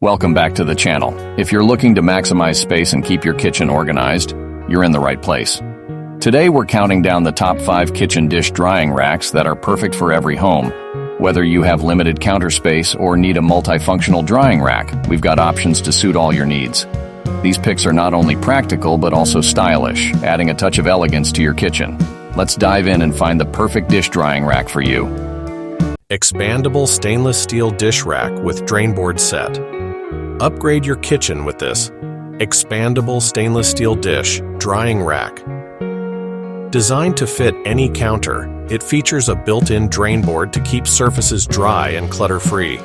Welcome back to the channel. If you're looking to maximize space and keep your kitchen organized, you're in the right place. Today we're counting down the top 5 kitchen dish drying racks that are perfect for every home. Whether you have limited counter space or need a multifunctional drying rack, we've got options to suit all your needs. These picks are not only practical but also stylish, adding a touch of elegance to your kitchen. Let's dive in and find the perfect dish drying rack for you. Expandable stainless steel dish rack with drain board set. Upgrade your kitchen with this expandable stainless steel dish drying rack. Designed to fit any counter, it features a built-in drain board to keep surfaces dry and clutter-free.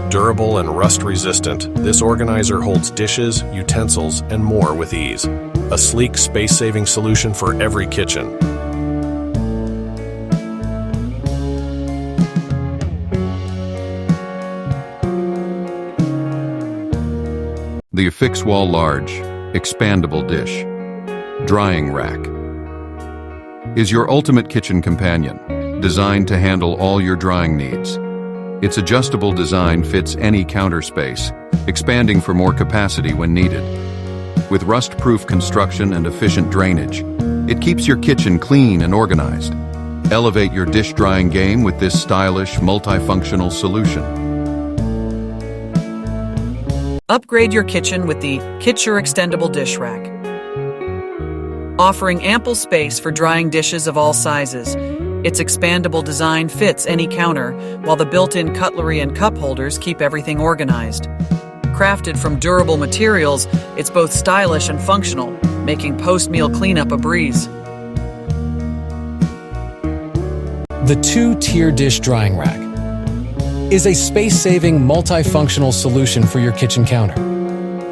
Durable and rust-resistant, this organizer holds dishes, utensils, and more with ease. A sleek, space-saving solution for every kitchen. The Affix Wall Large, Expandable Dish Drying Rack is your ultimate kitchen companion, designed to handle all your drying needs. Its adjustable design fits any counter space, expanding for more capacity when needed. With rust-proof construction and efficient drainage, it keeps your kitchen clean and organized. Elevate your dish drying game with this stylish, multifunctional solution. Upgrade your kitchen with the Kitcher Extendable Dish Rack. Offering ample space for drying dishes of all sizes, its expandable design fits any counter, while the built-in cutlery and cup holders keep everything organized. Crafted from durable materials, it's both stylish and functional, making post-meal cleanup a breeze. The 2-tier dish drying rack is a space-saving, multifunctional solution for your kitchen counter.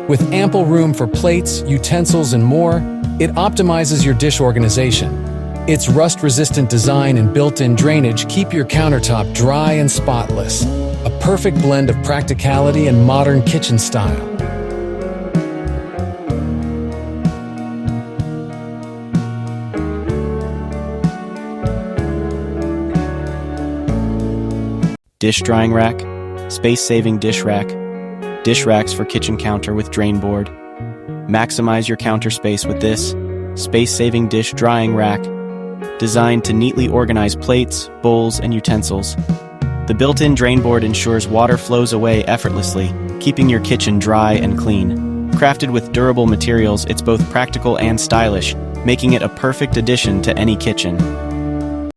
With ample room for plates, utensils, and more, it optimizes your dish organization. Its rust-resistant design and built-in drainage keep your countertop dry and spotless, a perfect blend of practicality and modern kitchen style. Dish drying rack, space-saving dish racks for kitchen counter with drain board. Maximize your counter space with this space-saving dish drying rack, designed to neatly organize plates, bowls, and utensils. The built-in drain board ensures water flows away effortlessly, keeping your kitchen dry and clean. Crafted with durable materials, it's both practical and stylish, making it a perfect addition to any kitchen.